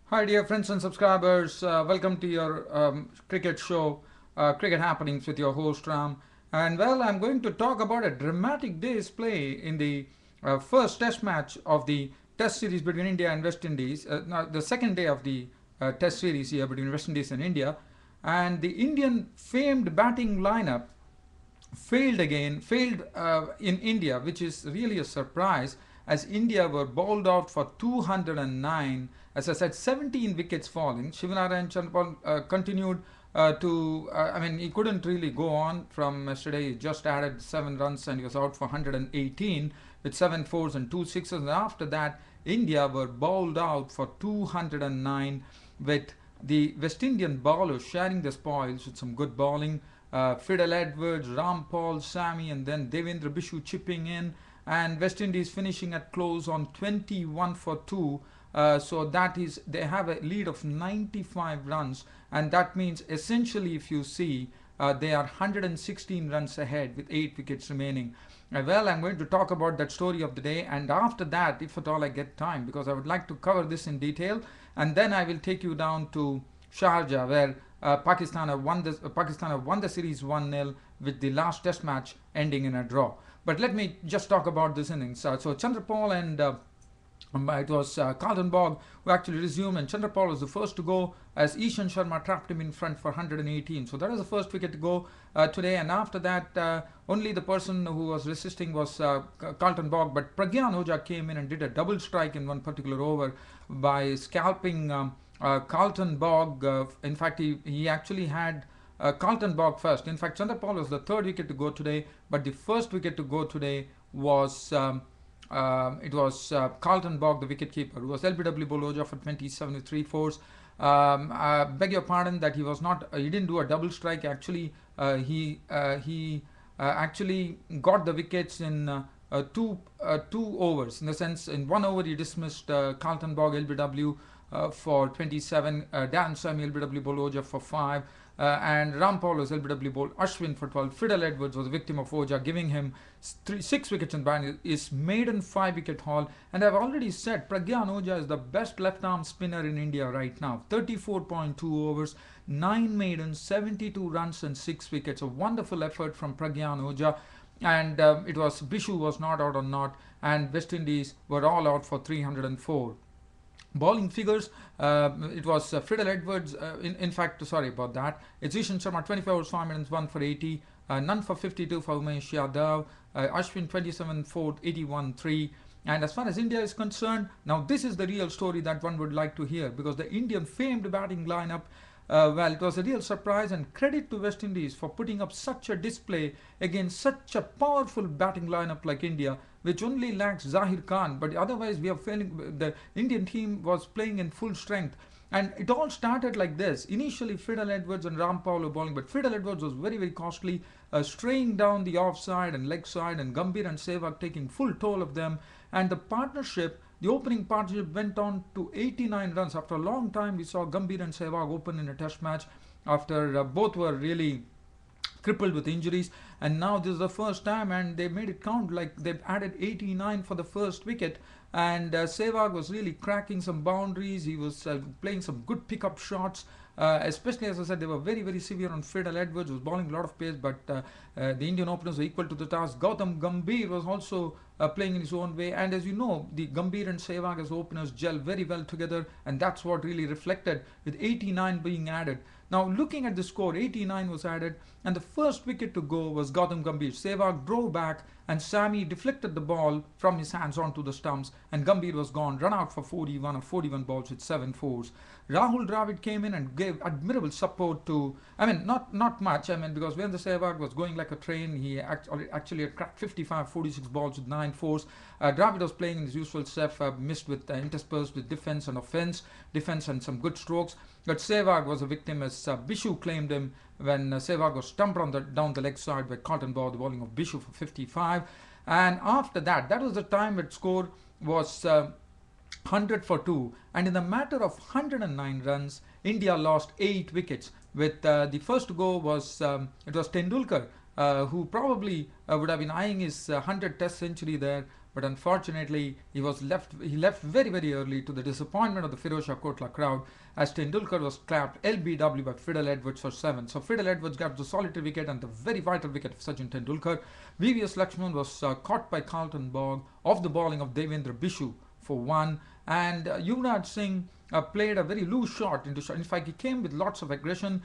Hi, dear friends and subscribers. Welcome to your cricket show, Cricket Happenings, with your host Ram. And well, I'm going to talk about a dramatic day's play in the first Test match of the Test series between India and West Indies. Now, the second day of the Test series here between West Indies and India. And the Indian famed batting lineup failed in India, which is really a surprise, as India were bowled out for 209. As I said, 17 wickets falling. Shivanarayan Chandrapal continued he couldn't really go on from yesterday. He just added 7 runs and he was out for 118 with 7 fours and 2 sixes. And after that, India were bowled out for 209 with the West Indian bowlers sharing the spoils with some good bowling. Fidel Edwards, Rampal, Sami, and then Devendra Bishu chipping in, and West Indies finishing at close on 21 for 2. So that is, they have a lead of 95 runs, and that means essentially, if you see, they are 116 runs ahead with 8 wickets remaining. Well, I'm going to talk about that story of the day, and after that, if at all I get time, because I would like to cover this in detail, and then I will take you down to Sharjah, where Pakistan have won the series 1-0 with the last Test match ending in a draw. But let me just talk about this innings. So Chandrapal and it was Carlton Bog who actually resumed, and Chandrapal was the first to go as Ishan Sharma trapped him in front for 118. So that was the first wicket to go today, and after that only the person who was resisting was Carlton Bog, but Pragyan Oja came in and did a double strike in one particular over by scalping Carlton Bog. In fact, he actually had Carlton Bog first. In fact, Chandrapal was the third wicket to go today, but the first wicket to go today was Carlton Bog, the wicketkeeper, who was LBW Boloja for 27 with 3 fours. I beg your pardon that he was not. He didn't do a double strike. Actually, he actually got the wickets in two overs. In the sense, in 1 over he dismissed Carlton Bog LBW for 27, Dan Sami LBW Boloja for 5, and Rampal was LBW Bol Ashwin for 12. Fidel Edwards was a victim of Oja, giving him 6 wickets in band. His maiden 5-wicket haul. And I've already said Pragyan Oja is the best left-arm spinner in India right now. 34.2 overs, 9 maidens, 72 runs and 6 wickets. A wonderful effort from Pragyan Oja. And it was Bishu was not out or not, and West Indies were all out for 304. Bowling figures, it was Fidel Edwards, in fact, sorry about that. It's Ishan Sharma, 25 overs, 5 minutes, 1 for 80. None for 52 for Umesh Yadav. Ashwin, 27 4, 81 3. And as far as India is concerned, now this is the real story that one would like to hear, because the Indian famed batting lineup, well, it was a real surprise, and credit to West Indies for putting up such a display against such a powerful batting lineup like India, which only lacks Zahir Khan. But otherwise, we are failing. The Indian team was playing in full strength. And it all started like this. Initially, Fidel Edwards and Rampal were bowling, but Fidel Edwards was very, very costly, straying down the offside and leg side, and Gambhir and Sehwag taking full toll of them. And the partnership, the opening partnership, went on to 89 runs. After a long time, we saw Gambhir and Sehwag open in a Test match after both were really crippled with injuries, and now this is the first time, and they made it count. Like, they've added 89 for the first wicket, and Sehwag was really cracking some boundaries. He was playing some good pickup shots, especially, as I said, they were very, very severe on Fidel Edwards, who was bowling a lot of pace, but the Indian openers were equal to the task. Gautam Gambhir was also playing in his own way, and as you know, the Gambhir and Sehwag as openers gel very well together, and that's what really reflected with 89 being added. Now, looking at the score, 89 was added, and the first wicket to go was Gautam Gambhir. Sehwag drove back, and Sami deflected the ball from his hands onto the stumps, and Gambhir was gone, run out for 41 of 41 balls with 7 fours. Rahul Dravid came in and gave admirable support to, not much, because when the Sehwag was going like a train, he actually cracked 55, 46 balls with 9 fours. Dravid was playing in his usual stuff, missed with interspersed with defense and offense, defense and some good strokes. But Sehwag was a victim, as Bishu claimed him when Sehwag was stumped on down the leg side by Carlton Bog, the bowling of Bishu for 55. And after that, that was the time that score was 100 for 2. And in the matter of 109 runs, India lost 8 wickets. With the first to go was, it was Tendulkar, who probably would have been eyeing his 100th Test century there. but unfortunately he left very very early, to the disappointment of the Firozshah Kotla crowd, as Tendulkar was clapped LBW by Fiddle Edwards for 7. So Fiddle Edwards got the solitary wicket and the very vital wicket of Sachin Tendulkar. VVS Lakshman was caught by Carlton Bog off the bowling of Devendra Bishu for 1, and Yuvraj Singh played a very loose shot into shot. In fact, he came with lots of aggression,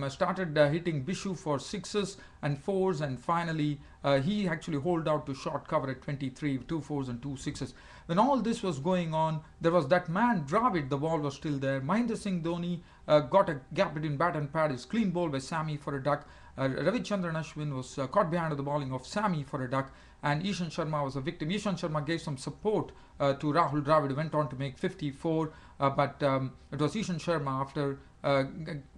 started hitting Bishu for 6s and 4s, and finally he actually holed out to short cover at 23, 2 4s and 2 6s. When all this was going on, there was that man Dravid, the ball was still there. Mahendra Singh Dhoni got a gap between bat and pad, is clean ball by Sammy for a duck. Ravichandran Ashwin was caught behind the bowling of Sammy for a duck, and Ishan Sharma was a victim. Ishan Sharma gave some support to Rahul Dravid, who went on to make 54, but it was Ishan Sharma, after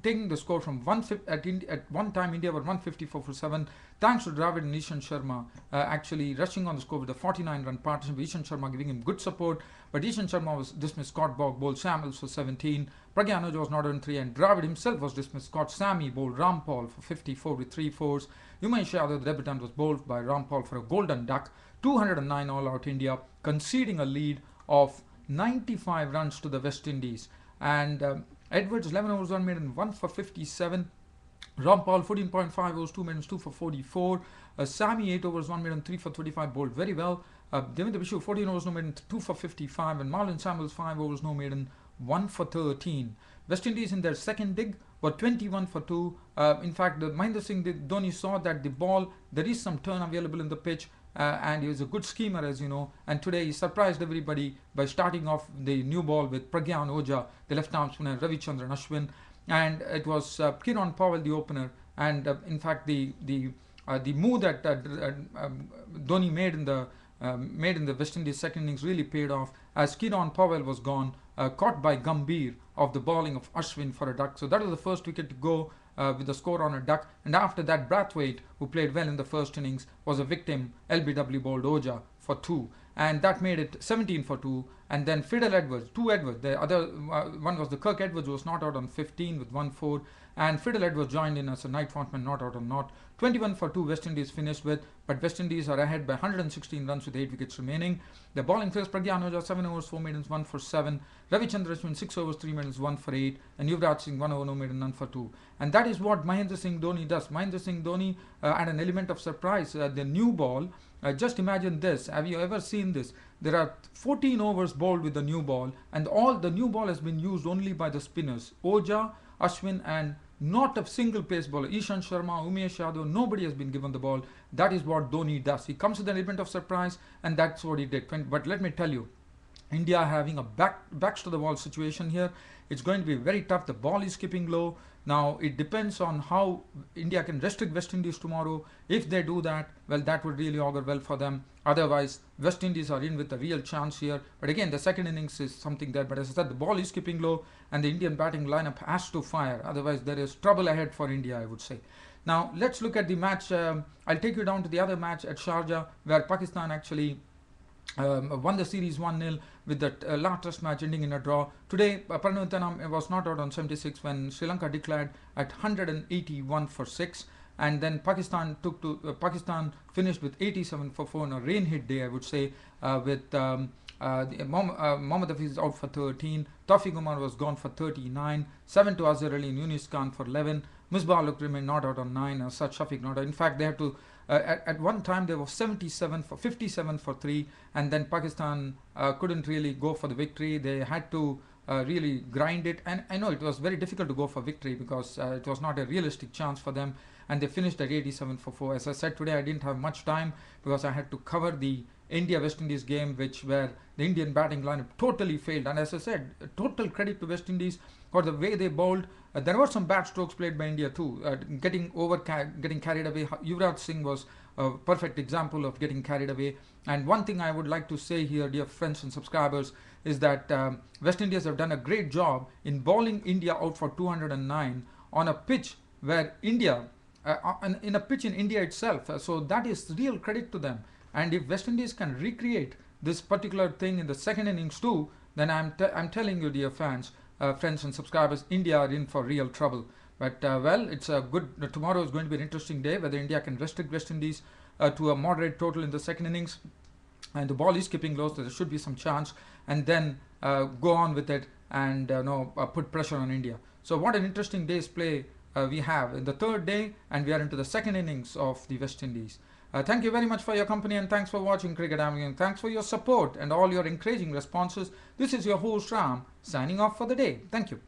taking the score from at one time India were 154 for 7, thanks to Dravid and Ishan Sharma actually rushing on the score with a 49-run partnership, Ishan Sharma giving him good support, but Ishan Sharma was dismissed. Scott Bog bowled Samuels for 17, Pragya Anuja was not on 3, and Dravid himself was dismissed. Scott Sammy bowled Rampal for 54 with 3 4s. Umesh Yadav, the debutant, was bowled by Rampal for a golden duck. 209 all out India, conceding a lead of 95 runs to the West Indies. And Edwards 11 overs 1 maiden 1 for 57. Rampal 14.5 overs 2 maidens 2 for 44. Sammy 8 overs 1 maiden 3 for 35, bowled very well. Devendra Bishu 14 overs no maiden 2 for 55, and Marlon Samuels 5 overs no maiden 1 for 13. West Indies in their second dig were 21 for 2. In fact, Mahendra Singh Dhoni saw that the ball, there is some turn available in the pitch, and he was a good schemer, as you know, and today he surprised everybody by starting off the new ball with Pragya Anuja, the left arm spinner, Ravichandran Ashwin, and it was Kiran Powell, the opener, and in fact the move that Dhoni made in the West Indies second innings really paid off, as Kiran Powell was gone, caught by Gambhir of the bowling of Ashwin for a duck. So that was the first wicket to go with the score on a duck, and after that Brathwaite, who played well in the first innings, was a victim. LBW bowled Oja for 2, and that made it 17 for 2. And then Fiddle Edwards, 2 Edwards, the other one was the Kirk Edwards, who was not out on 15 with 1-4, and Fiddle Edwards joined in as a night frontman, not out on naught. 21 for 2 West Indies finished with, but West Indies are ahead by 116 runs with 8 wickets remaining. The bowling first, Pragya Anuja 7 overs 4 maidens 1 for 7, Ravichandran Ashwin 6 overs 3 maidens 1 for 8, and Yuvraj Singh 1 over no maiden none for 2. And that is what Mahendra Singh Dhoni does. Mahendra Singh Dhoni had an element of surprise. The new ball, just imagine this, have you ever seen this? There are 14 overs bowled with the new ball, and all the new ball has been used only by the spinners, Oja, Ashwin, and not a single pace bowler. Ishan Sharma, Umesh Yadav, nobody has been given the ball. That is what Dhoni does. He comes with an element of surprise, and that's what he did. But let me tell you, India having a backs to the wall situation here. It's going to be very tough. The ball is skipping low. Now it depends on how India can restrict West Indies tomorrow. If they do that, well, that would really augur well for them. Otherwise, West Indies are in with a real chance here. But again, the second innings is something there. But as I said, the ball is skipping low, and the Indian batting lineup has to fire. Otherwise, there is trouble ahead for India, I would say. Now let's look at the match. I'll take you down to the other match at Sharjah, where Pakistan actually won the series 1-0 with the last test match ending in a draw. Today, Paranuthanam was not out on 76 when Sri Lanka declared at 181 for 6. And then Pakistan finished with 87 for 4 on a rain hit day, I would say, with Mohammad Hafiz out for 13, Tawfiq Umar was gone for 39, 7 to Azhar Ali and Yunis Khan for 11, Misbah Uluk remained not out on 9, and such Shafiq not out. In fact, they had to at one time they were 57 for 57 for 3, and then Pakistan couldn't really go for the victory. They had to really grind it, and I know it was very difficult to go for victory because it was not a realistic chance for them, and they finished at 87 for 4. As I said, today I didn't have much time because I had to cover the India-West Indies game, where the Indian batting lineup totally failed. And as I said, total credit to West Indies for the way they bowled. There were some bad strokes played by India too, getting carried away. Yuvraj Singh was a perfect example of getting carried away. And one thing I would like to say here, dear friends and subscribers, is that West Indies have done a great job in bowling India out for 209 on a pitch where India, in a pitch in India itself. So that is real credit to them. And if West Indies can recreate this particular thing in the second innings too, then I'm telling you, dear fans, friends and subscribers, India are in for real trouble. But well, it's a good. Tomorrow is going to be an interesting day, whether India can restrict West Indies to a moderate total in the second innings. and the ball is skipping low, so there should be some chance, and then go on with it and put pressure on India. So what an interesting day's play we have in the third day, and we are into the second innings of the West Indies. Thank you very much for your company, and thanks for watching Cricket Avenue. Thanks for your support and all your encouraging responses. This is your host Ram signing off for the day. Thank you.